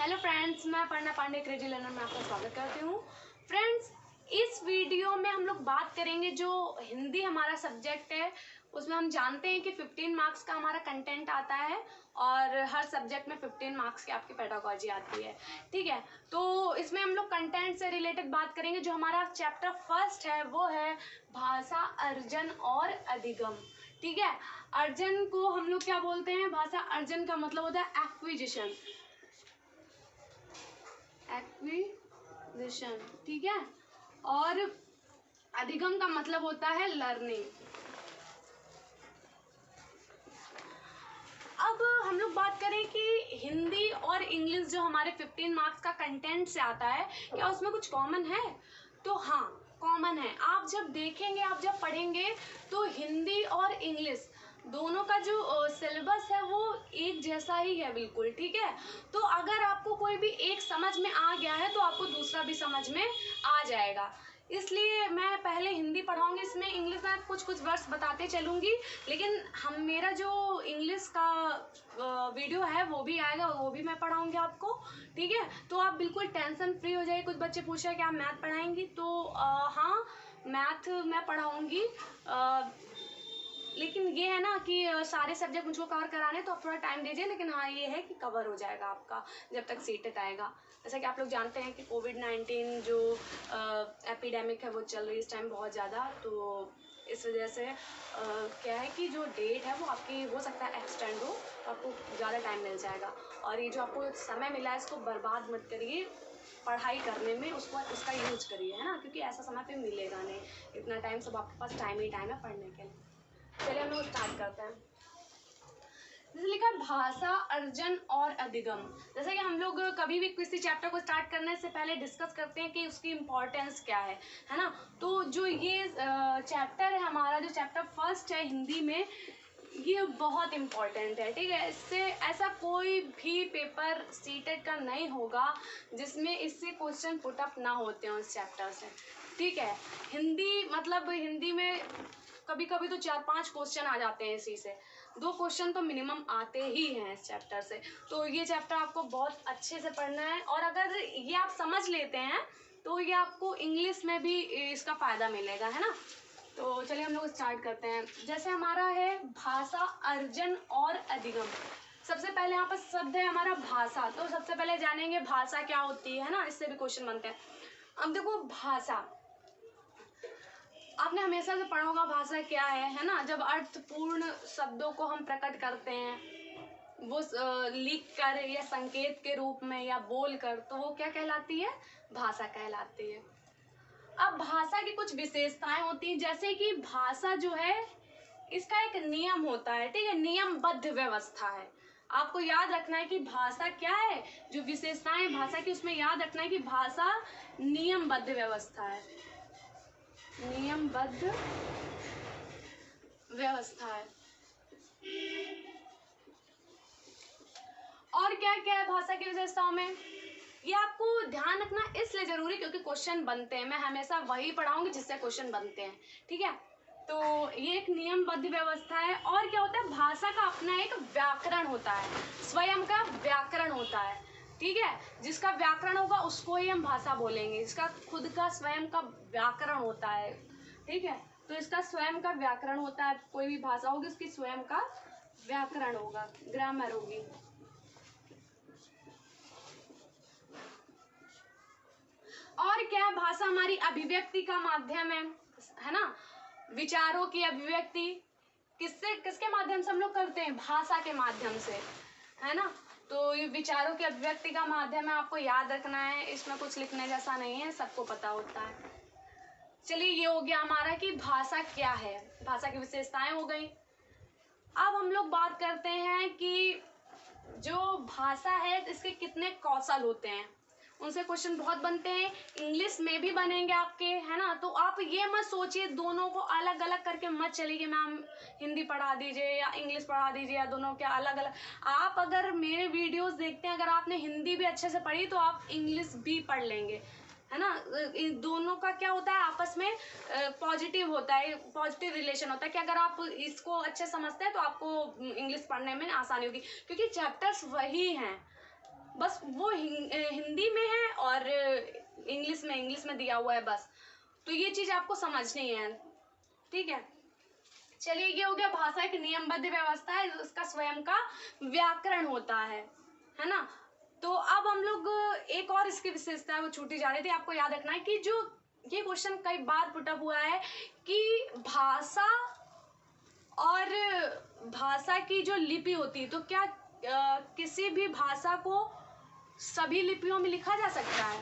Hello friends, मैं Aparna Pandey crazy learner में आपका स्वागत करती हूँ। फ्रेंड्स, इस वीडियो में हम लोग बात करेंगे जो हिंदी हमारा सब्जेक्ट है उसमें हम जानते हैं कि 15 मार्क्स का हमारा कंटेंट आता है और हर सब्जेक्ट में 15 मार्क्स की आपकी पेडागोजी आती है। ठीक है, तो इसमें हम लोग कंटेंट से रिलेटेड बात करेंगे। जो हमारा चैप्टर फर्स्ट है वो है भाषा, अर्जन और अधिगम। ठीक है, अर्जन को हम लोग क्या बोलते हैं? भाषा अर्जन का मतलब होता है एक्विजिशन। एक्विजिशन, ठीक है। और अधिगम का मतलब होता है लर्निंग। अब हम लोग बात करें कि हिंदी और इंग्लिश जो हमारे 15 मार्क्स का कंटेंट से आता है, क्या उसमें कुछ कॉमन है? तो हाँ, कॉमन है। आप जब देखेंगे, आप जब पढ़ेंगे तो हिंदी और इंग्लिश दोनों का जो सिलेबस है वो एक जैसा ही है, बिल्कुल। ठीक है, तो अगर आपको कोई भी एक समझ में आ गया है तो आपको दूसरा भी समझ में आ जाएगा। इसलिए मैं पहले हिंदी पढ़ाऊंगी, इसमें इंग्लिश में कुछ वर्ड्स बताते चलूँगी, लेकिन मेरा जो इंग्लिश का वीडियो है वो भी आएगा, वो भी मैं पढ़ाऊंगी आपको। ठीक है, तो आप बिल्कुल टेंशन फ्री हो जाइए। कुछ बच्चे पूछ रहे हैं कि आप मैथ पढ़ाएंगी, तो हाँ, मैथ मैं पढ़ाऊंगी, लेकिन ये है ना कि सारे सब्जेक्ट मुझको कवर कराने, तो आप थोड़ा टाइम दीजिए। लेकिन हाँ, ये है कि कवर हो जाएगा आपका जब तक सीटेट आएगा। जैसा कि आप लोग जानते हैं कि कोविड-19 जो एपिडेमिक है वो चल रही है इस टाइम बहुत ज़्यादा, तो इस वजह से क्या है कि जो डेट है वो आपकी हो सकता है एक्सटेंड हो, तो आपको ज़्यादा टाइम मिल जाएगा। और ये जो आपको समय मिला है इसको बर्बाद मत करिए, पढ़ाई करने में उसका यूज करिए, है ना, क्योंकि ऐसा समय फिर मिलेगा नहीं। इतना टाइम सब आपके पास टाइम ही टाइम है पढ़ने के लिए। चलिए हम लोग स्टार्ट करते हैं। जैसे लिखा है भाषा, अर्जन और अधिगम। जैसे कि हम लोग कभी भी किसी चैप्टर को स्टार्ट करने से पहले डिस्कस करते हैं कि उसकी इम्पोर्टेंस क्या है ना। तो जो ये चैप्टर है हमारा, जो चैप्टर फर्स्ट है हिंदी में, ये बहुत इम्पॉर्टेंट है। ठीक है, इससे ऐसा कोई भी पेपर सीटेट का नहीं होगा जिसमें इससे क्वेश्चन पुटअप ना होते हों इस चैप्टर से। ठीक है, हिंदी मतलब हिंदी में कभी कभी तो 4-5 क्वेश्चन आ जाते हैं इसी से। 2 क्वेश्चन तो मिनिमम आते ही हैं इस चैप्टर से। तो ये चैप्टर आपको बहुत अच्छे से पढ़ना है, और अगर ये आप समझ लेते हैं तो ये आपको इंग्लिश में भी इसका फ़ायदा मिलेगा, है ना। तो चलिए हम लोग स्टार्ट करते हैं। जैसे हमारा है भाषा, अर्जन और अधिगम। सबसे पहले यहाँ पर शब्द है हमारा भाषा, तो सबसे पहले जानेंगे भाषा क्या होती है ना, इससे भी क्वेश्चन बनते हैं। अब देखो, भाषा आपने हमेशा से पढ़ा होगा भाषा क्या है ना। जब अर्थपूर्ण शब्दों को हम प्रकट करते हैं, वो लिख कर या संकेत के रूप में या बोल कर, तो वो क्या कहलाती है? भाषा कहलाती है। अब भाषा की कुछ विशेषताएं होती हैं, जैसे कि भाषा जो है इसका एक नियम होता है। ठीक है, नियमबद्ध व्यवस्था है। आपको याद रखना है कि भाषा क्या है, जो विशेषताएं भाषा की उसमें याद रखना है कि भाषा नियमबद्ध व्यवस्था है, नियमबद्ध व्यवस्था है। और क्या क्या है भाषा की विशेषताओं में, ये आपको ध्यान रखना इसलिए जरूरी क्योंकि क्वेश्चन बनते हैं। मैं हमेशा वही पढ़ाऊंगी जिससे क्वेश्चन बनते हैं। ठीक है, तो ये एक नियमबद्ध व्यवस्था है। और क्या होता है, भाषा का अपना एक व्याकरण होता है, स्वयं का व्याकरण होता है। ठीक है, जिसका व्याकरण होगा उसको ही हम भाषा बोलेंगे, जिसका खुद का स्वयं का व्याकरण होता है। ठीक है, तो इसका स्वयं का व्याकरण होता है। कोई भी भाषा होगी उसकी स्वयं का व्याकरण होगा, ग्रामर होगी। और क्या, भाषा हमारी अभिव्यक्ति का माध्यम है ना। विचारों की अभिव्यक्ति किसके माध्यम से हम लोग करते हैं? भाषा के माध्यम से, है ना। तो ये विचारों की अभिव्यक्ति का माध्यम है, आपको याद रखना है, इसमें कुछ लिखने जैसा नहीं है, सबको पता होता है। चलिए, ये हो गया हमारा कि भाषा क्या है, भाषा की विशेषताएं हो गई। अब हम लोग बात करते हैं कि जो भाषा है इसके कितने कौशल होते हैं, उनसे क्वेश्चन बहुत बनते हैं। इंग्लिश में भी बनेंगे आपके, है ना। तो आप ये मत सोचिए दोनों को अलग अलग करके मत चलिए, मैम हिंदी पढ़ा दीजिए या इंग्लिश पढ़ा दीजिए, या दोनों के अलग अलग। आप अगर मेरे वीडियोस देखते हैं, अगर आपने हिंदी भी अच्छे से पढ़ी तो आप इंग्लिश भी पढ़ लेंगे, है ना। इन दोनों का क्या होता है, आपस में पॉजिटिव होता है, पॉजिटिव रिलेशन होता है कि अगर आप इसको अच्छे समझते हैं तो आपको इंग्लिश पढ़ने में आसानी होगी, क्योंकि चैप्टर्स वही हैं। बस वो हिंदी में है और इंग्लिश में दिया हुआ है बस। तो ये चीज़ आपको समझनी है, ठीक है। चलिए, ये हो गया भाषा एक नियमबद्ध व्यवस्था है, उसका स्वयं का व्याकरण होता है ना। तो अब हम लोग एक और इसकी विशेषता है वो छूटी जा रही थी, आपको याद रखना है कि जो ये क्वेश्चन कई बार पुटअप हुआ है कि भाषा और भाषा की जो लिपि होती है, तो क्या किसी भी भाषा को सभी लिपियों में लिखा जा सकता है,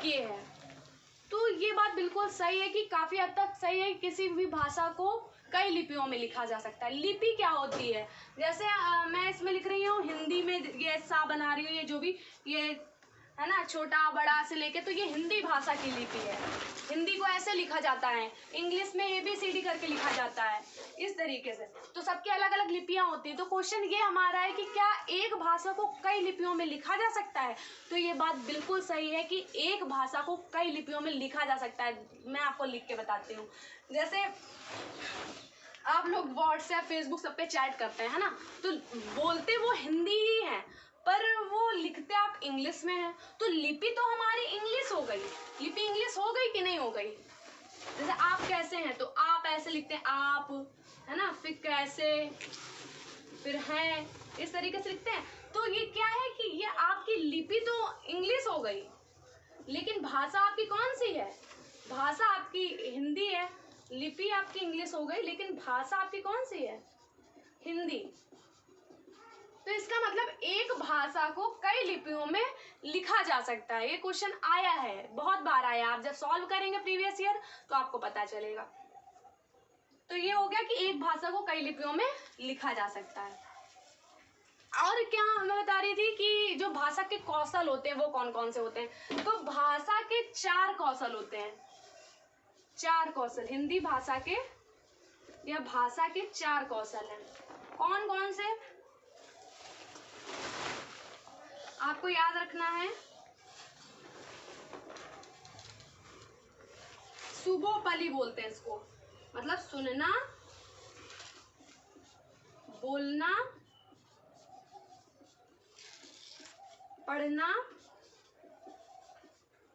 ये है। तो ये बात बिल्कुल सही है कि काफी हद तक सही है, किसी भी भाषा को कई लिपियों में लिखा जा सकता है। लिपि क्या होती है, जैसे मैं इसमें लिख रही हूँ हिंदी में, ये सा बना रही हूँ, ये जो भी ये है ना, छोटा बड़ा से लेके, तो ये हिंदी भाषा की लिपि है। हिंदी को ऐसे लिखा जाता है, इंग्लिश में ABCD करके लिखा जाता है, इस तरीके से। तो सबकी अलग अलग लिपियां होती हैं। तो क्वेश्चन ये हमारा है कि क्या एक भाषा को कई लिपियों में लिखा जा सकता है। तो ये बात बिल्कुल सही है कि एक भाषा को कई लिपियों में लिखा जा सकता है। मैं आपको लिख के बताती हूँ। जैसे आप लोग व्हाट्सएप, फेसबुक सब पे चैट करते हैं, है ना, तो बोलते वो हिंदी ही है, पर वो लिखते आप इंग्लिश में है। तो लिपि तो हमारी इंग्लिश हो गई, लिपि इंग्लिश हो गई कि नहीं हो गई। जैसे आप कैसे हैं, तो आप ऐसे लिखते हैं आप, है ना, फिर कैसे, फिर हैं, इस तरीके से लिखते हैं। तो ये क्या है कि ये आपकी लिपि तो इंग्लिश हो गई, लेकिन भाषा आपकी कौन सी है, भाषा आपकी हिंदी है। लिपि आपकी इंग्लिश हो गई, लेकिन भाषा आपकी कौन सी है, हिंदी। तो इसका मतलब एक भाषा को कई लिपियों में लिखा जा सकता है। ये क्वेश्चन आया है, बहुत बार आया, आप जब सॉल्व करेंगे प्रीवियस ईयर तो आपको पता चलेगा। तो ये हो गया कि एक भाषा को कई लिपियों में लिखा जा सकता है। और क्या मैं बता रही थी कि जो भाषा के कौशल होते हैं वो कौन कौन से होते हैं। तो भाषा के 4 कौशल होते हैं, 4 कौशल हिंदी भाषा के, या भाषा के 4 कौशल हैं। कौन कौन से आपको याद रखना है। सुबोपली बोलते हैं इसको, मतलब सुनना, बोलना, पढ़ना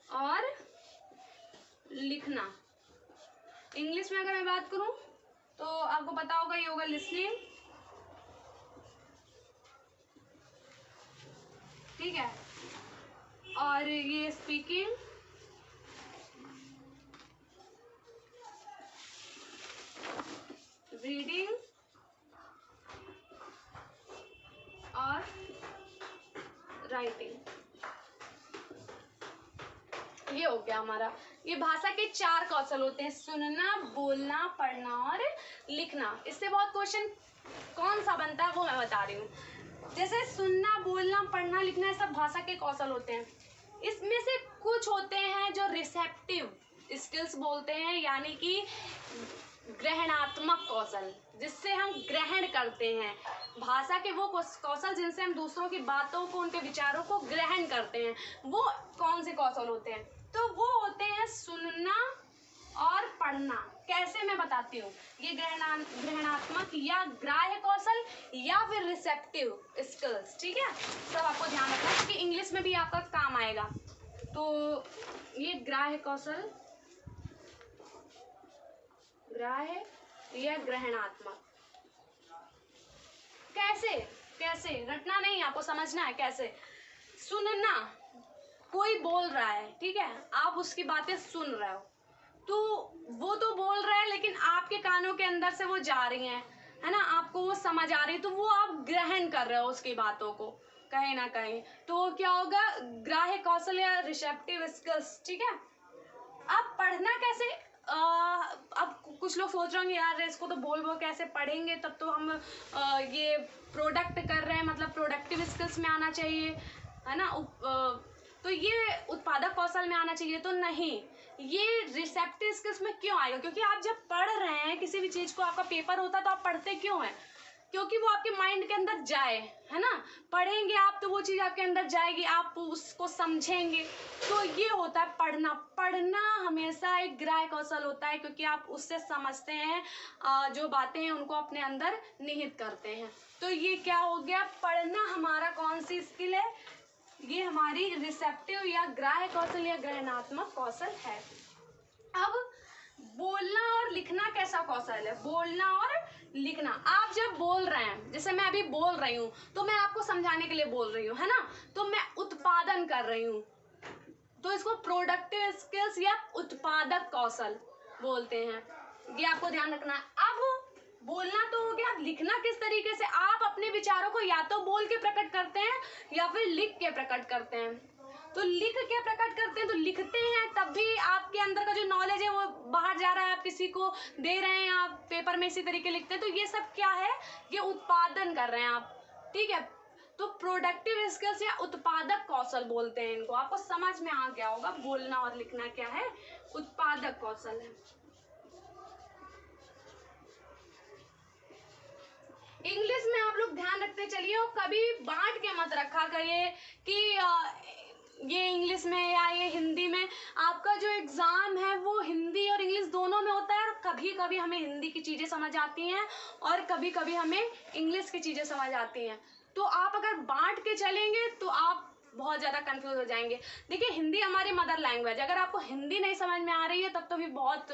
और लिखना। इंग्लिश में अगर मैं बात करूं तो आपको पता होगा, ये होगा लिसनिंग, ठीक है, और ये स्पीकिंग, रीडिंग और राइटिंग। ये हो गया हमारा, ये भाषा के 4 कौशल होते हैं, सुनना, बोलना, पढ़ना और लिखना। इससे बहुत क्वेश्चन कौन सा बनता है वो मैं बता रही हूँ। जैसे सुनना, बोलना, पढ़ना, लिखना, ये सब भाषा के कौशल होते हैं। इसमें से कुछ होते हैं जो रिसेप्टिव स्किल्स बोलते हैं, यानी कि ग्रहणात्मक कौशल, जिससे हम ग्रहण करते हैं। भाषा के वो कौशल जिनसे हम दूसरों की बातों को, उनके विचारों को ग्रहण करते हैं, वो कौन से कौशल होते हैं। तो वो होते हैं सुनना और पढ़ना। कैसे मैं बताती हूँ, ये ग्रहणात्मक या ग्राह्य कौशल या फिर रिसेप्टिव स्किल्स, ठीक है। सब आपको ध्यान रखना है क्योंकि इंग्लिश में भी आपका काम आएगा। तो ये ग्राह्य कौशल, ग्राह्य या ग्रहणात्मक। कैसे कैसे रटना नहीं, आपको समझना है कैसे। सुनना, कोई बोल रहा है, ठीक है, आप उसकी बातें सुन रहे हो, तो वो तो बोल रहा है लेकिन आपके कानों के अंदर से वो जा रही हैं, है ना, आपको वो समझ आ रही है, तो वो आप ग्रहण कर रहे हो उसकी बातों को कहीं ना कहीं। तो क्या होगा, ग्राह्य कौशल या रिसेप्टिव स्किल्स, ठीक है। अब पढ़ना कैसे, अब कुछ लोग सोच रहे होंगे यार इसको तो बोल बोल कैसे पढ़ेंगे, तब तो हम ये प्रोडक्ट कर रहे हैं, मतलब प्रोडक्टिव स्किल्स में आना चाहिए, है ना, तो ये उत्पादक कौशल में आना चाहिए। तो नहीं, ये रिसेप्टिव स्किल्स में क्यों आएगा, क्योंकि आप जब पढ़ रहे हैं किसी भी चीज को, आपका पेपर होता है तो आप पढ़ते क्यों हैं, क्योंकि वो आपके माइंड के अंदर जाए, है ना। पढ़ेंगे आप तो वो चीज़ आपके अंदर जाएगी, आप उसको समझेंगे। तो ये होता है पढ़ना। पढ़ना हमेशा एक ग्राह्य कौशल होता है, क्योंकि आप उससे समझते हैं, जो बातें हैं उनको अपने अंदर निहित करते हैं। तो ये क्या हो गया, पढ़ना हमारा कौन सी स्किल है, ये हमारी रिसेप्टिव या ग्राह्य कौशल या ग्रहणात्मक कौशल है। अब बोलना और लिखना कैसा कौशल है? बोलना और लिखना, आप जब बोल रहे हैं, जैसे मैं अभी बोल रही हूँ तो मैं आपको समझाने के लिए बोल रही हूँ, है ना, तो मैं उत्पादन कर रही हूँ, तो इसको प्रोडक्टिव स्किल्स या उत्पादक कौशल बोलते हैं। ये आपको ध्यान रखना है। अब बोलना तो हो गया, लिखना किस तरीके से? आप अपने विचारों को या तो बोल के प्रकट करते हैं या फिर लिख के प्रकट करते हैं। तो लिख के प्रकट करते हैं, तो लिखते हैं तब भी आपके अंदर का जो नॉलेज है वो बाहर जा रहा है, आप किसी को दे रहे हैं, आप पेपर में इसी तरीके लिखते हैं, तो ये सब क्या है? ये उत्पादन कर रहे हैं आप, ठीक है। तो प्रोडक्टिव स्किल्स या उत्पादक कौशल बोलते हैं इनको। आपको समझ में आ गया होगा बोलना और लिखना क्या है? उत्पादक कौशल है। इंग्लिश में आप लोग ध्यान रखते चलिए और कभी बांट के मत रखा करिए कि ये इंग्लिश में या ये हिंदी में। आपका जो एग्जाम है वो हिंदी और इंग्लिश दोनों में होता है, और कभी कभी हमें हिंदी की चीजें समझ आती हैं और कभी कभी हमें इंग्लिश की चीजें समझ आती हैं। तो आप अगर बांट के चलेंगे तो आप बहुत ज़्यादा कंफ्यूज हो जाएंगे। देखिए, हिंदी हमारी मदर लैंग्वेज, अगर आपको हिंदी नहीं समझ में आ रही है तब तो भी बहुत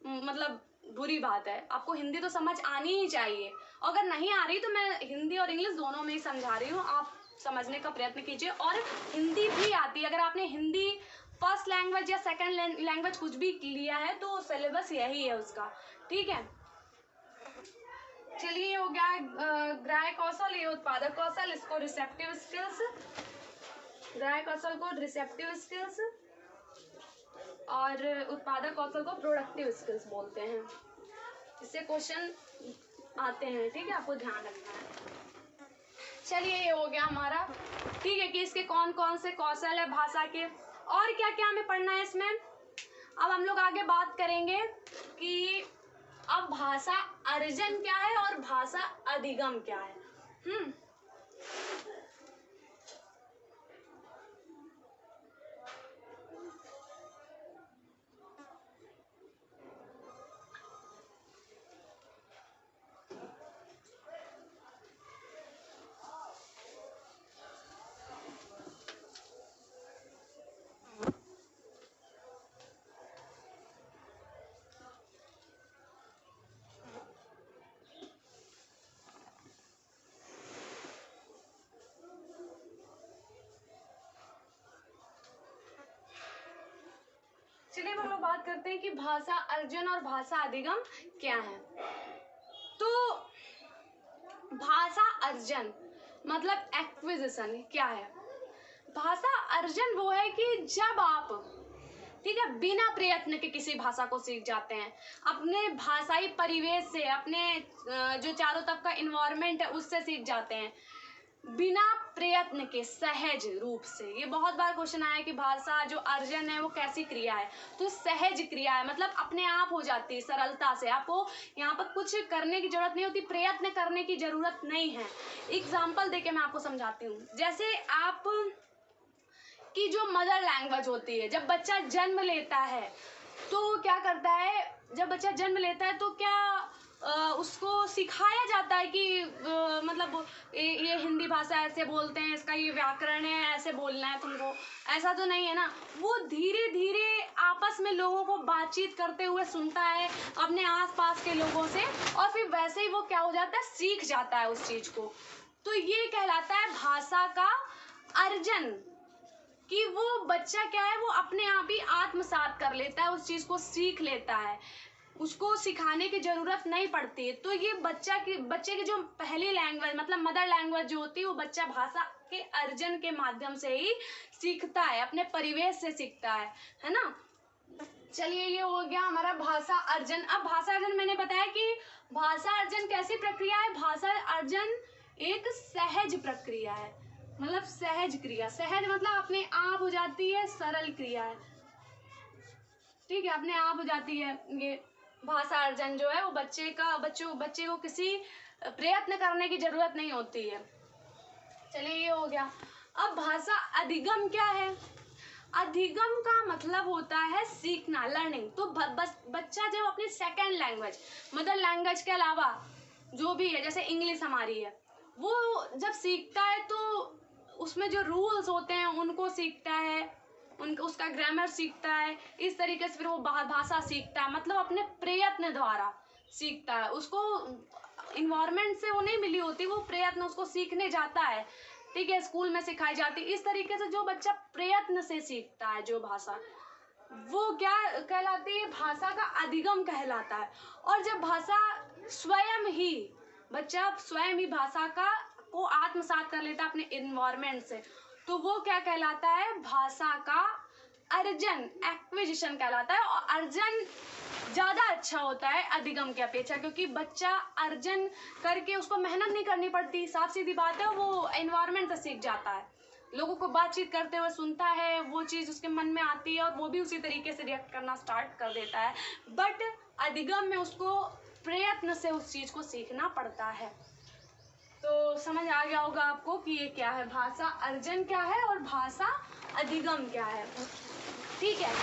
मतलब बुरी बात है। आपको हिंदी तो समझ आनी ही चाहिए, अगर नहीं आ रही तो मैं हिंदी और इंग्लिश दोनों में ही समझा रही हूँ, आप समझने का प्रयत्न कीजिए। और हिंदी भी आती है, अगर आपने हिंदी फर्स्ट लैंग्वेज या सेकंड लैंग्वेज कुछ भी लिया है तो सिलेबस यही है उसका, ठीक है। चलिए, हो गया ग्राह्य कौशल, ये उत्पादक कौशल, इसको रिसेप्टिव स्किल्स, ग्राह्य कौशल को रिसेप्टिव स्किल्स और उत्पादक कौशल को प्रोडक्टिव स्किल्स बोलते हैं। इससे क्वेश्चन आते हैं, ठीक है, आपको ध्यान रखना है। चलिए, ये हो गया हमारा, ठीक है, कि इसके कौन कौन से कौशल है भाषा के, और क्या क्या हमें पढ़ना है इसमें। अब हम लोग आगे बात करेंगे कि अब भाषा अर्जन क्या है और भाषा अधिगम क्या है। चलिए, हम लोग बात करते हैं कि भाषा अर्जन और भाषा अधिगम क्या है। तो भाषा अर्जन मतलब एक्विजिशन क्या है? भाषा अर्जन वो है कि जब आप, ठीक है, बिना प्रयत्न के किसी भाषा को सीख जाते हैं, अपने भाषाई परिवेश से, अपने जो चारों तरफ का इन्वायरमेंट है उससे सीख जाते हैं, बिना प्रयत्न के, सहज रूप से। ये बहुत बार क्वेश्चन आया कि भाषा जो अर्जन है वो कैसी क्रिया है, तो सहज क्रिया है, मतलब अपने आप हो जाती है सरलता से, आपको यहाँ पर कुछ करने की जरूरत नहीं होती, प्रयत्न करने की जरूरत नहीं है। एग्जाम्पल देके मैं आपको समझाती हूँ। जैसे आप की जो मदर लैंग्वेज होती है, जब बच्चा जन्म लेता है तो क्या करता है, जब बच्चा जन्म लेता है तो क्या उसको सिखाया जाता है कि मतलब ये हिंदी भाषा ऐसे बोलते हैं, इसका ये व्याकरण है, ऐसे बोलना है तुमको, ऐसा तो नहीं है ना। वो धीरे धीरे आपस में लोगों को बातचीत करते हुए सुनता है, अपने आसपास के लोगों से, और फिर वैसे ही वो क्या हो जाता है, सीख जाता है उस चीज को। तो ये कहलाता है भाषा का अर्जन, कि वो बच्चा क्या है, वो अपने आप ही आत्मसात कर लेता है, उस चीज को सीख लेता है, उसको सिखाने की जरूरत नहीं पड़ती है। तो ये बच्चे की जो पहली लैंग्वेज मतलब मदर लैंग्वेज जो होती है, वो बच्चा भाषा के अर्जन के माध्यम से ही सीखता है, अपने परिवेश से सीखता है ना। चलिए, ये हो गया हमारा भाषा अर्जन। अब भाषा अर्जन मैंने बताया कि भाषा अर्जन कैसी प्रक्रिया है। भाषा अर्जन एक सहज प्रक्रिया है, मतलब सहज क्रिया, सहज मतलब अपने आप हो जाती है, सरल क्रिया है, ठीक है, अपने आप हो जाती है। ये भाषा अर्जन जो है वो बच्चे को किसी प्रयत्न करने की जरूरत नहीं होती है। चलिए, ये हो गया। अब भाषा अधिगम क्या है? अधिगम का मतलब होता है सीखना, लर्निंग। तो बच्चा जब अपनी सेकंड लैंग्वेज, मदर लैंग्वेज के अलावा जो भी है, जैसे इंग्लिश हमारी है, वो जब सीखता है तो उसमें जो रूल्स होते हैं उनको सीखता है, उनका उसका ग्रामर सीखता है। इस तरीके से फिर वो भाषा सीखता है, मतलब अपने प्रयत्न द्वारा सीखता है। उसको इन्वायरमेंट से वो नहीं मिली होती, वो प्रयत्न उसको सीखने जाता है, ठीक है, स्कूल में सिखाई जाती है। इस तरीके से जो बच्चा प्रयत्न से सीखता है जो भाषा, वो क्या कहलाती है, भाषा का अधिगम कहलाता है। और जब भाषा स्वयं ही, बच्चा स्वयं ही भाषा का को आत्मसात कर लेता है अपने इन्वायरमेंट से, तो वो क्या कहलाता है, भाषा का अर्जन, एक्विजिशन कहलाता है। और अर्जन ज्यादा अच्छा होता है अधिगम के अपेक्षा, क्योंकि बच्चा अर्जन करके उसको मेहनत नहीं करनी पड़ती, साफ सीधी बात है, वो एनवायरनमेंट से सीख जाता है, लोगों को बातचीत करते हुए सुनता है, वो चीज उसके मन में आती है और वो भी उसी तरीके से रिएक्ट करना स्टार्ट कर देता है। बट अधिगम में उसको प्रयत्न से उस चीज को सीखना पड़ता है। तो समझ आ गया होगा आपको कि ये क्या है, भाषा अर्जन क्या है और भाषा अधिगम क्या है, ठीक है।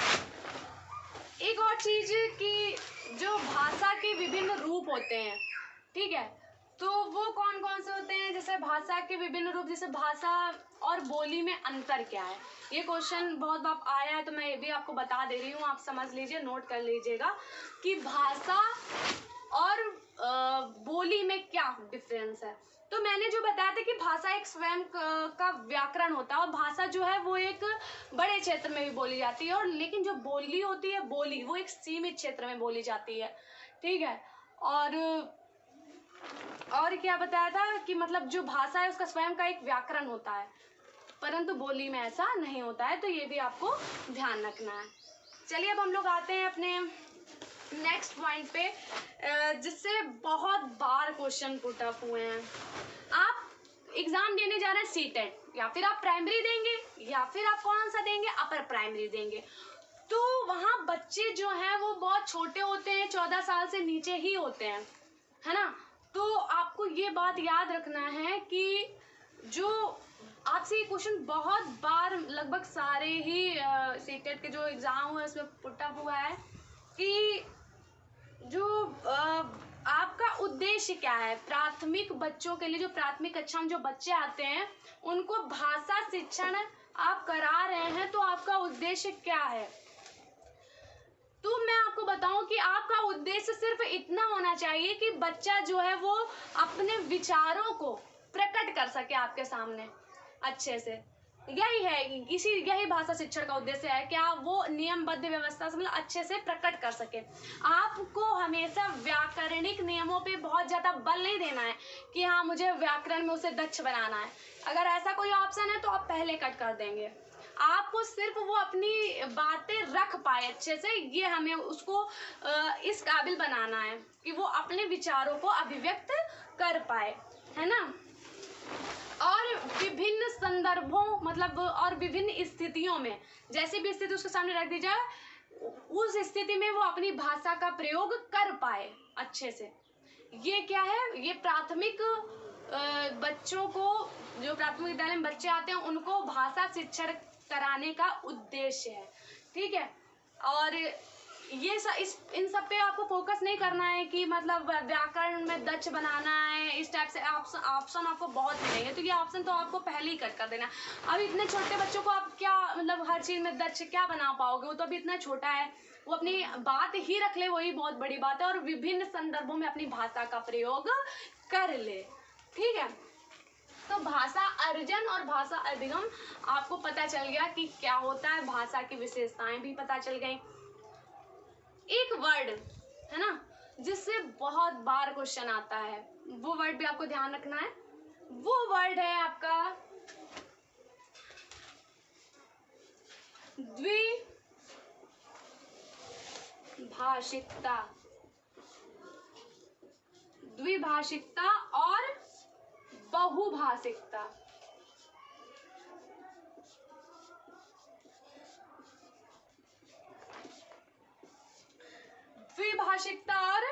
एक और चीज कि जो भाषा के विभिन्न रूप होते हैं, ठीक है, तो वो कौन कौन से होते हैं। जैसे भाषा के विभिन्न रूप, जैसे भाषा और बोली में अंतर क्या है, ये क्वेश्चन बहुत बार आया है, तो मैं ये भी आपको बता दे रही हूँ, आप समझ लीजिए, नोट कर लीजिएगा कि भाषा और बोली में क्या डिफरेंस है। तो मैंने जो बताया था कि भाषा एक स्वयं का व्याकरण होता है, और भाषा जो है वो एक बड़े क्षेत्र में भी बोली जाती है, और लेकिन जो बोली होती है, बोली वो एक सीमित क्षेत्र में बोली जाती है, ठीक है। और क्या बताया था कि मतलब जो भाषा है उसका स्वयं का एक व्याकरण होता है, परंतु बोली में ऐसा नहीं होता है, तो ये भी आपको ध्यान रखना है। चलिए अब हम लोग आते हैं अपने नेक्स्ट पॉइंट पे, जिससे बहुत बार क्वेश्चन पुट अप हुए हैं। आप एग्जाम देने जा रहे हैं सीटेट, या फिर आप प्राइमरी देंगे, या फिर आप कौन सा देंगे, अपर प्राइमरी देंगे, तो वहाँ बच्चे जो हैं वो बहुत छोटे होते हैं, 14 साल से नीचे ही होते हैं, है ना। तो आपको ये बात याद रखना है कि जो आपसे ये क्वेश्चन बहुत बार, लगभग सारे ही सीटेट के जो एग्जाम हुए उसमें पुट अप हुआ है कि जो आपका उद्देश्य क्या है। प्राथमिक बच्चों के लिए, जो प्राथमिक कक्षा में जो बच्चे आते हैं, उनको भाषा शिक्षण आप करा रहे हैं, तो आपका उद्देश्य क्या है। तो मैं आपको बताऊं कि आपका उद्देश्य सिर्फ इतना होना चाहिए कि बच्चा जो है वो अपने विचारों को प्रकट कर सके आपके सामने अच्छे से। यही भाषा शिक्षण का उद्देश्य है, क्या वो नियमबद्ध व्यवस्था से मतलब अच्छे से प्रकट कर सके। आपको हमेशा व्याकरणिक नियमों पे बहुत ज्यादा बल नहीं देना है कि हाँ मुझे व्याकरण में उसे दक्ष बनाना है। अगर ऐसा कोई ऑप्शन है तो आप पहले कट कर देंगे। आपको सिर्फ वो अपनी बातें रख पाए अच्छे से, ये हमें उसको इस काबिल बनाना है कि वो अपने विचारों को अभिव्यक्त कर पाए, है ना। और विभिन्न संदर्भों मतलब और विभिन्न स्थितियों में, जैसी भी स्थिति उसके सामने रख दी जाए, उस स्थिति में वो अपनी भाषा का प्रयोग कर पाए अच्छे से। ये क्या है, ये प्राथमिक बच्चों को, जो प्राथमिक विद्यालय में बच्चे आते हैं, उनको भाषा शिक्षण कराने का उद्देश्य है, ठीक है। और ये इन सब पे आपको फोकस नहीं करना है कि मतलब व्याकरण में दक्ष बनाना है, इस टाइप से ऑप्शन आपको बहुत मिलेंगे, तो ये ऑप्शन तो आपको पहले ही कट कर देना। अब इतने छोटे बच्चों को आप क्या मतलब हर चीज में दक्ष क्या बना पाओगे, वो तो अभी इतना छोटा है, वो अपनी बात ही रख ले, वही बहुत बड़ी बात है, और विभिन्न संदर्भों में अपनी भाषा का प्रयोग कर ले, ठीक है। तो भाषा अर्जन और भाषा अधिगम आपको पता चल गया कि क्या होता है, भाषा की विशेषताएं भी पता चल गई। एक वर्ड है ना जिससे बहुत बार क्वेश्चन आता है, वो वर्ड भी आपको ध्यान रखना है। वो वर्ड है आपका द्विभाषिकता। द्विभाषिकता और बहुभाषिकता। द्विभाषिकता और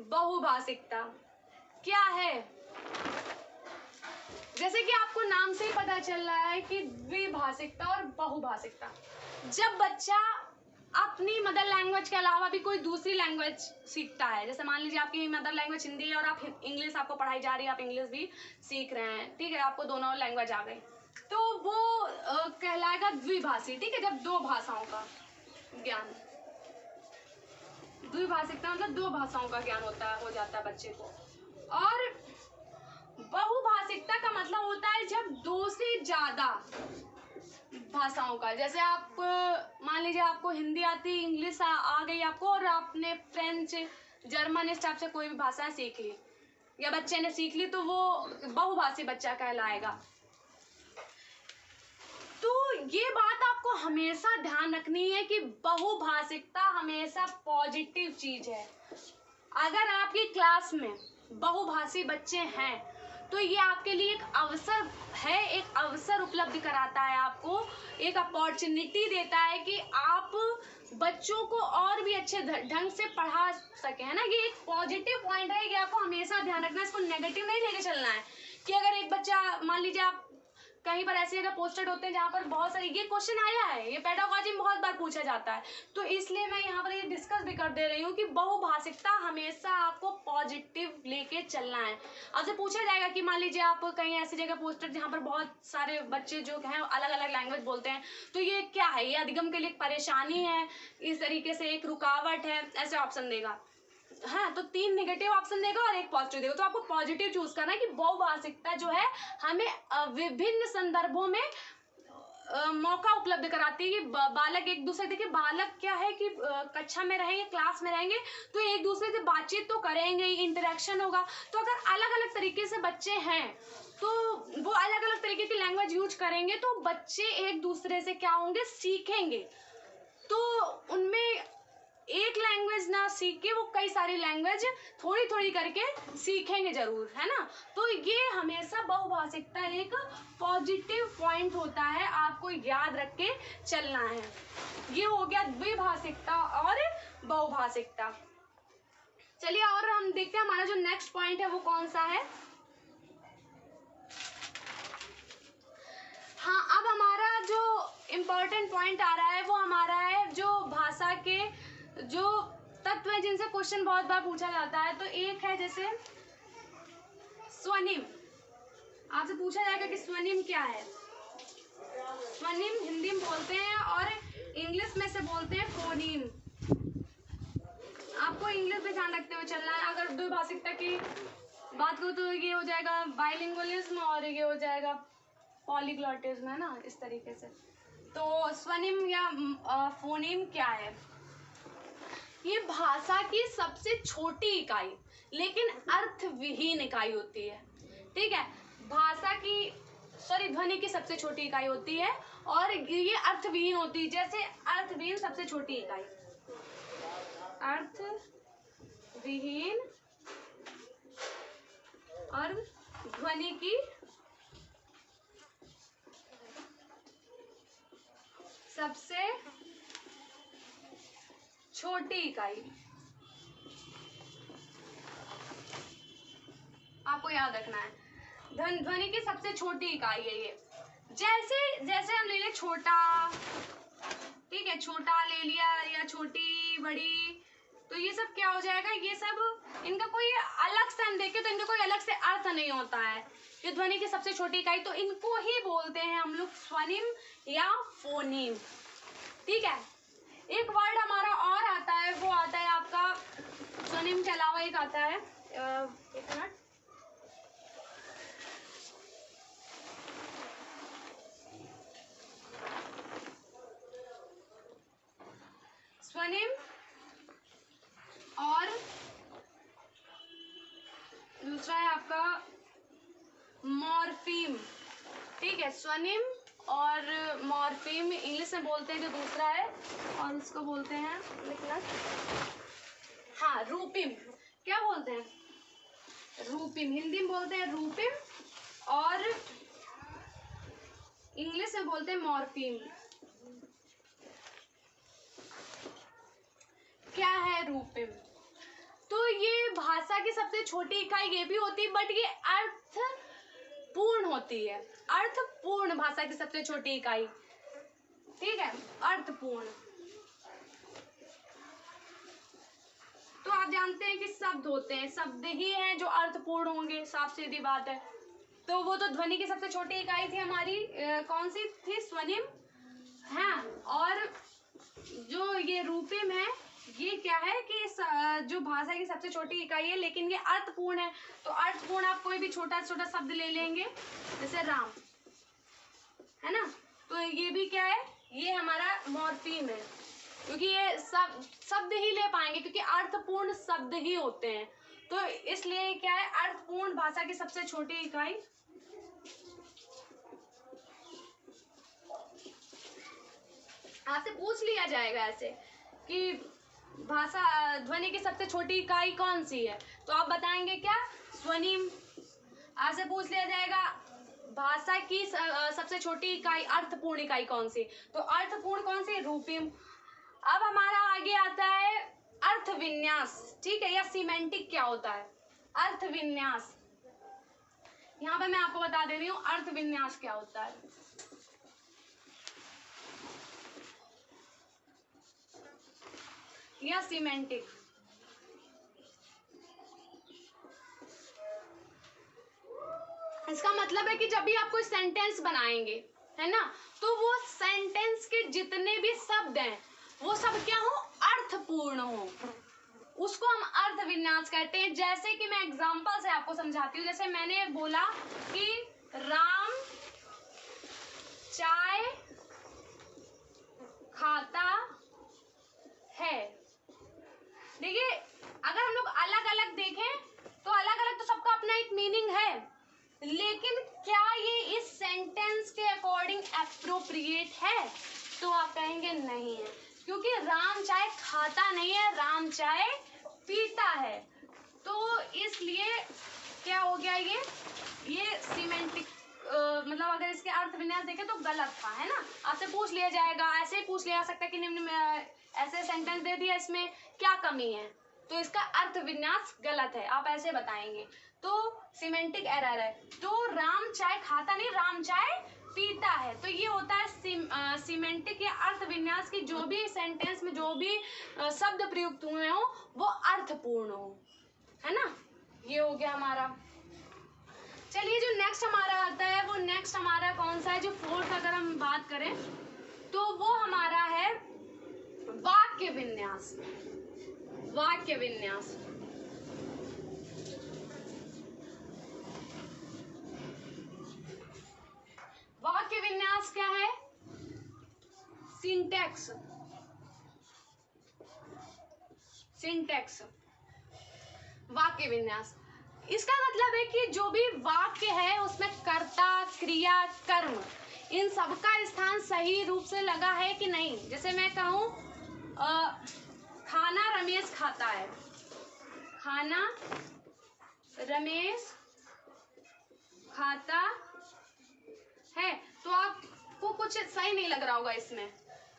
बहुभाषिकता क्या है, जैसे कि आपको नाम से ही पता चल रहा है कि द्विभाषिकता और बहुभाषिकता। जब बच्चा अपनी मदर लैंग्वेज के अलावा भी कोई दूसरी लैंग्वेज सीखता है, जैसे मान लीजिए आपकी मदर लैंग्वेज हिंदी है और आप इंग्लिश आपको पढ़ाई जा रही है, आप इंग्लिश भी सीख रहे हैं, ठीक है, आपको दोनों लैंग्वेज आ गई, तो वो कहलाएगा द्विभाषी। ठीक है, जब दो भाषाओं का ज्ञान, द्विभाषिकता मतलब दो भाषाओं का ज्ञान हो जाता है बच्चे को। और बहुभाषिकता का मतलब होता है जब दो से ज्यादा भाषाओं का, जैसे आप मान लीजिए आपको हिंदी आती, इंग्लिश आ गई आपको, और आपने फ्रेंच, जर्मन, इस टाइप से कोई भी भाषा सीख ली या बच्चे ने सीख ली, तो वो बहुभाषी बच्चा कहलाएगा। तो ये बात आपको हमेशा ध्यान रखनी है कि बहुभाषिकता हमेशा पॉजिटिव चीज है। अगर आपकी क्लास में बहुभाषी बच्चे हैं तो ये आपके लिए एक अवसर है, एक अवसर उपलब्ध कराता है, आपको एक अपॉर्चुनिटी देता है कि आप बच्चों को और भी अच्छे ढंग से पढ़ा सके, है ना। ये एक पॉजिटिव पॉइंट है कि आपको हमेशा ध्यान रखना है, इसको नेगेटिव नहीं लेके चलना है। कि अगर एक बच्चा, मान लीजिए आप कहीं पर ऐसी जगह पोस्टेड होते हैं जहाँ पर बहुत सारी, ये क्वेश्चन आया है, ये पेडागोजी में बहुत बार पूछा जाता है, तो इसलिए मैं यहाँ पर ये डिस्कस भी कर दे रही हूँ कि बहुभाषिकता हमेशा आपको पॉजिटिव लेके चलना है। आपसे पूछा जाएगा कि मान लीजिए आप कहीं ऐसी जगह पोस्टेड जहाँ पर बहुत सारे बच्चे जो हैं अलग अलग लैंग्वेज बोलते हैं, तो ये क्या है, ये अधिगम के लिए एक परेशानी है, इस तरीके से एक रुकावट है, ऐसे ऑप्शन देगा। हाँ, तो 3 नेगेटिव ऑप्शन देगा और 1 पॉजिटिव देगा। तो आपको पॉजिटिव चूज करना है कि बहुभाषिकता जो है हमें विभिन्न संदर्भों में मौका उपलब्ध कराती है कि बालक एक दूसरे, देखिए बालक क्या है कि कक्षा में रहेंगे, क्लास में रहेंगे, तो एक दूसरे से बातचीत तो करेंगे, इंटरेक्शन होगा। तो अगर अलग अलग तरीके से बच्चे हैं तो वो अलग अलग तरीके की लैंग्वेज यूज करेंगे, तो बच्चे एक दूसरे से क्या होंगे, सीखेंगे। तो उनमें एक लैंग्वेज ना सीख के वो कई सारी लैंग्वेज थोड़ी थोड़ी करके सीखेंगे जरूर, है ना। तो ये हमेशा बहुभाषिकता एक पॉजिटिव पॉइंट होता है, आपको याद रख के चलना है। ये हो गया द्विभाषिकता और बहुभाषिकता। चलिए और हम देखते हैं हमारा जो नेक्स्ट पॉइंट है वो कौन सा है। हाँ, अब हमारा जो इम्पोर्टेंट पॉइंट आ रहा है वो हमारा है जो भाषा के जो तत्व है जिनसे क्वेश्चन बहुत बार पूछा जाता है। तो एक है जैसे स्वनिम, आपसे पूछा जाएगा कि स्वनिम क्या है। स्वनिम हिंदी में बोलते हैं और इंग्लिश में से बोलते हैं फोनीम। आपको इंग्लिश में ध्यान रखते हुए चलना है। अगर द्विभाषिकता की बात करूँ तो ये हो जाएगा बाइलिंगुअलिज्म और ये हो जाएगा पॉलीग्लॉटिज्म, है ना, इस तरीके से। तो स्वनिम या फोनीम क्या है, ये भाषा की सबसे छोटी इकाई लेकिन अर्थविहीन इकाई होती है। ठीक है, भाषा की ध्वनि की सबसे छोटी इकाई होती है और ये अर्थविहीन होती है। जैसे अर्थविहीन सबसे छोटी इकाई, अर्थविहीन और ध्वनि की सबसे छोटी इकाई, आपको याद रखना है, ध्वनि की सबसे छोटी इकाई है ये। जैसे जैसे हम ले लें छोटा, ठीक है, छोटा ले लिया या छोटी, बड़ी, तो ये सब क्या हो जाएगा, ये सब इनका कोई अलग से हम देखें तो इनका कोई अलग से अर्थ नहीं होता है। ये ध्वनि की सबसे छोटी इकाई, तो इनको ही बोलते हैं हम लोग स्वनिम या फोनीम। ठीक है, एक वर्ड हमारा और आता है, वो आता है आपका स्वनिम के अलावा एक आता है, एक मिनट, स्वनिम और दूसरा है आपका मॉर्फीम। ठीक है, स्वनिम और मॉर्फीम इंग्लिश में बोलते हैं जो दूसरा है, और उसको बोलते हैं लिखना, हाँ, रूपिम। क्या बोलते हैं, रूपिम, हिंदी में बोलते हैं रूपिम और इंग्लिश में बोलते हैं मॉर्फीम। क्या है रूपिम, तो ये भाषा की सबसे छोटी इकाई ये भी होती है, बट ये अर्थ पूर्ण होती है, अर्थपूर्ण भाषा की सबसे छोटी इकाई। ठीक है, अर्थपूर्ण। तो आप जानते हैं कि शब्द होते हैं, शब्द ही हैं जो अर्थपूर्ण होंगे, साफ सीधी बात है। तो वो तो ध्वनि की सबसे छोटी इकाई थी हमारी, कौन सी थी? स्वनिम। हाँ, और जो ये रूपिम है, ये क्या है कि जो भाषा की सबसे छोटी इकाई है, लेकिन ये अर्थपूर्ण है। तो अर्थपूर्ण आप कोई भी छोटा छोटा शब्द ले लेंगे, जैसे राम, है ना, तो ये भी क्या है? ये हमारा मॉर्फीम है, क्योंकि ये शब्द ही ले पाएंगे, क्योंकि अर्थपूर्ण शब्द ही होते हैं। तो इसलिए क्या है? अर्थपूर्ण भाषा की सबसे छोटी इकाई। आपसे पूछ लिया जाएगा ऐसे कि भाषा ध्वनि की सबसे छोटी इकाई कौन सी है, तो आप बताएंगे क्या? स्वनिम। आपसे पूछ लिया जाएगा भाषा की सबसे छोटी इकाई, अर्थपूर्ण इकाई कौन सी, तो अर्थपूर्ण कौन सी? रूपिम। अब हमारा आगे आता है अर्थ विन्यास, ठीक है, या सीमेंटिक क्या होता है? अर्थ विन्यास। यहाँ पे मैं आपको बता दे रही हूँ अर्थ विन्यास क्या होता है। या सीमेंटिक। इसका मतलब है कि जब भी आप कोई सेंटेंस बनाएंगे, है ना, तो वो सेंटेंस के जितने भी शब्द हैं वो सब क्या हो? अर्थपूर्ण हो, उसको हम अर्थ विन्यास कहते हैं। जैसे कि मैं एग्जांपल से आपको समझाती हूँ। जैसे मैंने बोला कि राम चाय खाता है। देखिए, अगर हम लोग अलग अलग देखें तो अलग अलग तो सबका अपना एक मीनिंग है, लेकिन क्या ये इस सेंटेंस के अकॉर्डिंग एप्रोप्रिएट है? तो आप कहेंगे नहीं है, क्योंकि राम चाय खाता नहीं है, राम चाय पीता है। तो इसलिए क्या हो गया? ये सीमेंटिक, मतलब अगर इसके अर्थ विन्यास देखें तो गलत था, है ना। आपसे पूछ लिया जाएगा, ऐसे ही पूछ लिया जा सकता है कि निम्न में ऐसे सेंटेंस दे दिया, इसमें क्या कमी है, तो इसका अर्थ विन्यास गलत है, आप ऐसे बताएंगे, तो सीमेंटिक एरर है। तो राम चाय खाता नहीं, राम चाय पीता है। तो ये होता है सीमेंटिक या अर्थ विन्यास की जो भी सेंटेंस में जो भी शब्द प्रयुक्त हुए हो वो अर्थपूर्ण हो, है ना। ये हो गया हमारा। चलिए, जो नेक्स्ट हमारा आता है वो नेक्स्ट हमारा कौन सा है? जो फोर्थ अगर हम बात करें तो वो हमारा है वाक्य विन्यास। वाक्य विन्यास। वाक्य विन्यास क्या है? सिंटैक्स। सिंटैक्स, वाक्य विन्यास। इसका मतलब है कि जो भी वाक्य है उसमें कर्ता, क्रिया, कर्म, इन सबका स्थान सही रूप से लगा है कि नहीं। जैसे मैं कहूं खाना रमेश खाता है, खाना रमेश खाता है, तो आपको कुछ सही नहीं लग रहा होगा इसमें,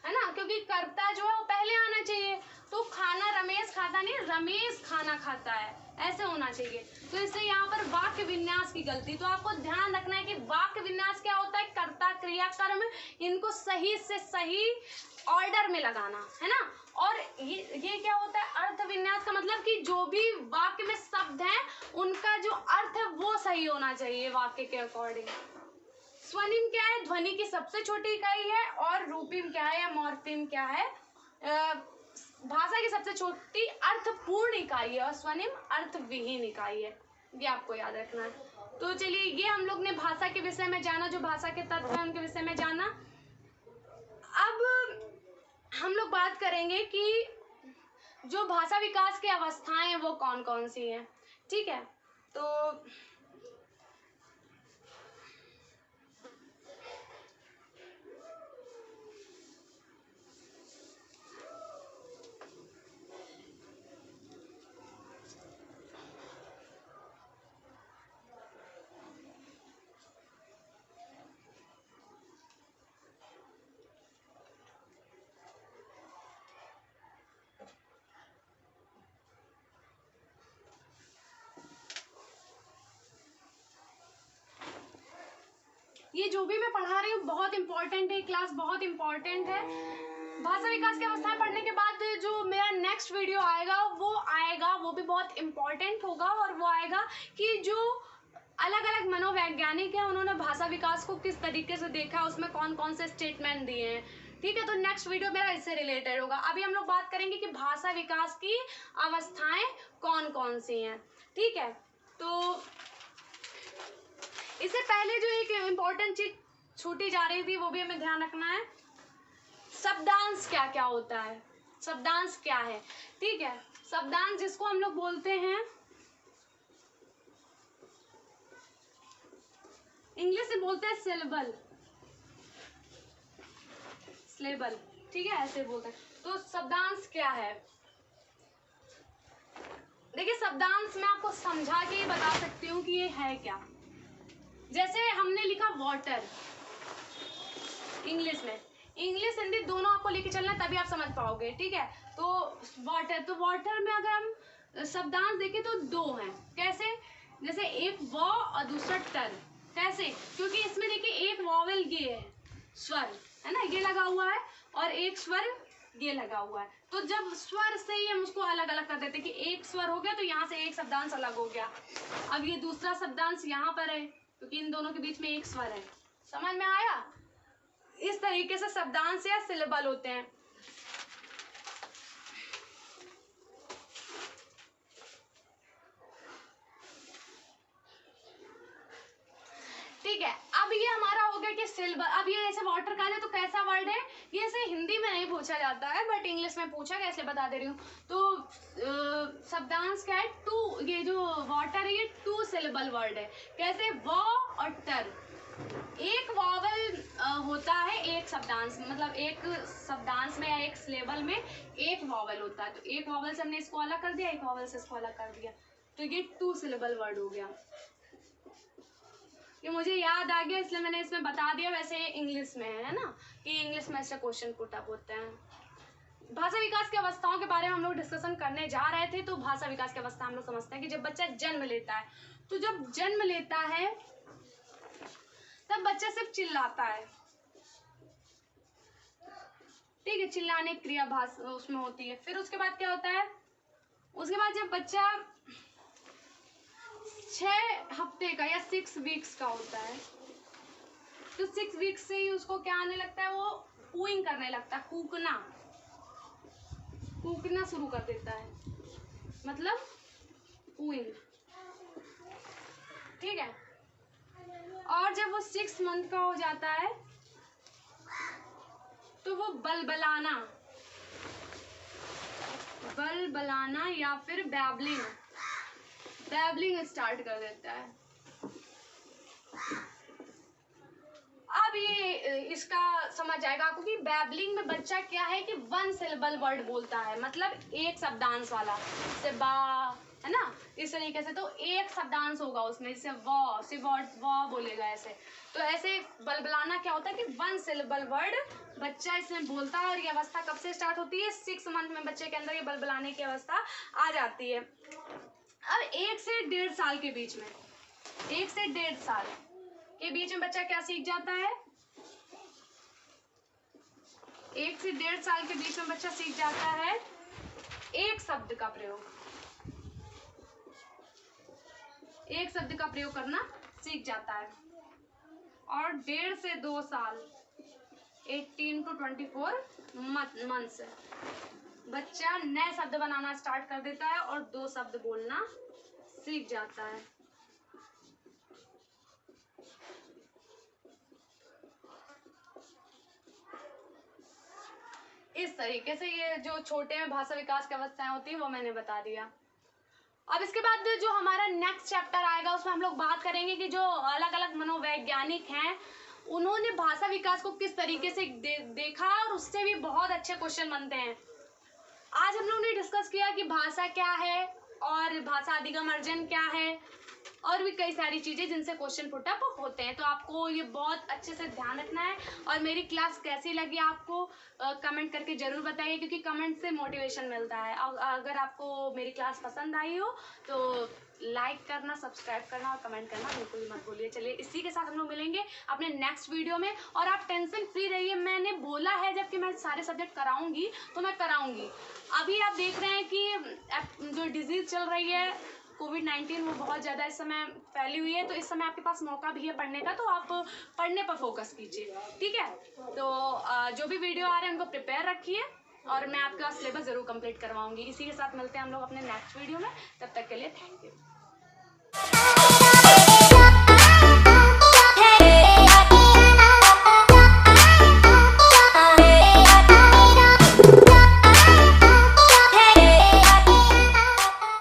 है ना, क्योंकि कर्ता जो है वो पहले आना चाहिए। तो खाना रमेश खाता नहीं, रमेश खाना खाता है, ऐसे होना चाहिए। तो इसलिए यहाँ पर वाक्य विन्यास की गलती। तो आपको ध्यान रखना है कि वाक्य विन्यास क्या होता है? कर्ता, क्रिया, कर्म, इनको सही से सही ऑर्डर में लगाना, है ना। और ये क्या होता है? अर्थ विन्यास का मतलब कि जो भी वाक्य में शब्द हैं उनका जो अर्थ है वो सही होना चाहिए वाक्य के अकॉर्डिंग। स्वनिम क्या है? ध्वनि की सबसे छोटी इकाई है। और रूपिम क्या है या मॉर्फिम क्या है? भाषा की सबसे छोटी अर्थपूर्ण इकाई है, और स्वनिम अर्थविहीन इकाई है। ये आपको याद रखना है। तो चलिए, ये हम लोग ने भाषा के विषय में जाना, जो भाषा के तत्व हैं उनके विषय में जाना। अब हम लोग बात करेंगे कि जो भाषा विकास की अवस्थाएं हैं वो कौन कौन सी हैं, ठीक है। तो ये जो भी मैं पढ़ा रही हूँ बहुत इंपॉर्टेंट है, क्लास बहुत इंपॉर्टेंट है। भाषा विकास की अवस्थाएं पढ़ने के बाद जो मेरा नेक्स्ट वीडियो आएगा वो भी बहुत इंपॉर्टेंट होगा, और वो आएगा कि जो अलग अलग मनोवैज्ञानिक हैं, उन्होंने भाषा विकास को किस तरीके से देखा, उसमें कौन कौन से स्टेटमेंट दिए हैं। ठीक है, तो नेक्स्ट वीडियो मेरा इससे रिलेटेड होगा। अभी हम लोग बात करेंगे कि भाषा विकास की अवस्थाएं कौन कौन सी हैं। ठीक है, तो इससे पहले जो एक इम्पोर्टेंट चीज छूटी जा रही थी वो भी हमें ध्यान रखना है। शब्दांश क्या क्या होता है, शब्दांश क्या है। ठीक है, शब्दांश जिसको हम लोग बोलते हैं, इंग्लिश में बोलते हैं सिलेबल, सिलेबल। ठीक है, ऐसे बोलते हैं। तो शब्दांश क्या है, देखिए शब्दांश मैं आपको समझा के बता सकती हूँ कि ये है क्या। जैसे हमने लिखा वाटर इंग्लिश में, इंग्लिश हिंदी दोनों आपको लेके चलना है तभी आप समझ पाओगे। ठीक है, तो वाटर, तो वाटर में अगर हम शब्दांश देखें तो दो हैं। कैसे, जैसे एक व और दूसरा टर। कैसे, क्योंकि इसमें देखिए एक वॉवेल ये है, स्वर है ना, ये लगा हुआ है, और एक स्वर ये लगा हुआ है। तो जब स्वर से ही हम उसको अलग अलग कर देते हैं कि एक स्वर हो गया तो यहाँ से एक शब्दांश अलग हो गया। अब ये दूसरा शब्दांश यहाँ पर है क्योंकि इन दोनों के बीच में एक स्वर है। समझ में आया? इस तरीके से शब्दांश या सिलेबल होते हैं। ठीक है, अब ये हमारा हो गया कि सिलेबल। अब ये जैसे वाटर का है तो कैसा वर्ड है, ये ऐसे हिंदी में नहीं पूछा जाता है बट इंग्लिश में पूछा गया, इसलिए बता दे रही हूँ। तो शब्दांश क्या है, टू, ये जो वाटर है ये टू सिलेबल वर्ड है। कैसे, व और टर, एक वॉवल होता है एक शब्दांश, मतलब एक शब्दांश में या एक सिलेबल में एक वॉवल होता है। तो एक वॉवल से हमने इसको अलग कर दिया, एक वॉवल से इसको अलग कर दिया, तो ये टू सिलेबल वर्ड हो गया। ये मुझे याद आ गया इसलिए मैंने इसमें बता दिया। वैसे इंग्लिश में है ना, कि इंग्लिश में ऐसे क्वेश्चन पुट अप होते हैं। भाषा विकास की अवस्थाओं के बारे में हम लोग डिस्कशन करने जा रहे थे। तो भाषा विकास की अवस्था हम लोग समझते हैं कि जब बच्चा जन्म लेता है, तो जब जन्म लेता है तब बच्चा सिर्फ चिल्लाता है। ठीक है, चिल्लाने की क्रिया भाषा उसमें होती है। फिर उसके बाद क्या होता है, उसके बाद जब बच्चा 6 हफ्ते का या 6 वीक्स का होता है, तो 6 वीक्स से ही उसको क्या आने लगता है, वो कूइंग करने लगता है, कूकना, कूकना शुरू कर देता है, मतलब कूइंग। ठीक है, और जब वो 6 मंथ का हो जाता है तो वो बलबलाना, बलबलाना या फिर बैबलिंग, बैबलिंग स्टार्ट कर देता है। अब ये इसका समझ जाएगा आपको कि बैबलिंग में बच्चा क्या है कि वन सिलेबल वर्ड बोलता है, मतलब एक शब्दांश वाला, जैसे बा है ना, इस तरीके से। तो एक शब्दांश होगा उसमें, जैसे व से व बोलेगा ऐसे। तो ऐसे बलबलाना क्या होता है कि वन सिलेबल वर्ड बच्चा इसमें बोलता है। और ये अवस्था कब से स्टार्ट होती है, 6 मंथ में बच्चे के अंदर ये बलबलाने की अवस्था आ जाती है। अब 1 से 1.5 साल के बीच में, 1 से 1.5 साल के बीच में बच्चा क्या सीख जाता है, 1 से 1.5 साल के बीच में बच्चा सीख जाता है एक शब्द का प्रयोग, एक शब्द का प्रयोग करना सीख जाता है। और 1.5 से 2 साल, 18 to 24 मंथ्स, बच्चा नए शब्द बनाना स्टार्ट कर देता है और 2 शब्द बोलना सीख जाता है। इस तरीके से ये जो छोटे में भाषा विकास की अवस्थाएं होती है वो मैंने बता दिया। अब इसके बाद जो हमारा नेक्स्ट चैप्टर आएगा उसमें हम लोग बात करेंगे कि जो अलग अलग मनोवैज्ञानिक हैं उन्होंने भाषा विकास को किस तरीके से देखा, और उससे भी बहुत अच्छे क्वेश्चन बनते हैं। आज हम लोगों ने डिस्कस किया कि भाषा क्या है और भाषा अधिगम अर्जन क्या है, और भी कई सारी चीज़ें जिनसे क्वेश्चन पुट अप होते हैं। तो आपको ये बहुत अच्छे से ध्यान रखना है। और मेरी क्लास कैसी लगी आपको कमेंट करके ज़रूर बताइए, क्योंकि कमेंट से मोटिवेशन मिलता है। अगर आपको मेरी क्लास पसंद आई हो तो लाइक करना, सब्सक्राइब करना और कमेंट करना बिल्कुल भी मत भूलिए। चलिए इसी के साथ हम लोग मिलेंगे अपने नेक्स्ट वीडियो में। और आप टेंशन फ्री रहिए, मैंने बोला है जबकि मैं सारे सब्जेक्ट कराऊंगी तो मैं कराऊंगी। अभी आप देख रहे हैं कि जो डिजीज़ चल रही है कोविड-19 वो बहुत ज़्यादा इस समय फैली हुई है, तो इस समय आपके पास मौका भी है पढ़ने का, तो आप पढ़ने पर फोकस कीजिए, ठीक है। तो जो भी वीडियो आ रहे हैं उनको प्रिपेयर रखिए और मैं आपका सिलेबस ज़रूर कंप्लीट करवाऊंगी। इसी के साथ मिलते हैं हम लोग अपने नेक्स्ट वीडियो में, तब तक के लिए थैंक यू।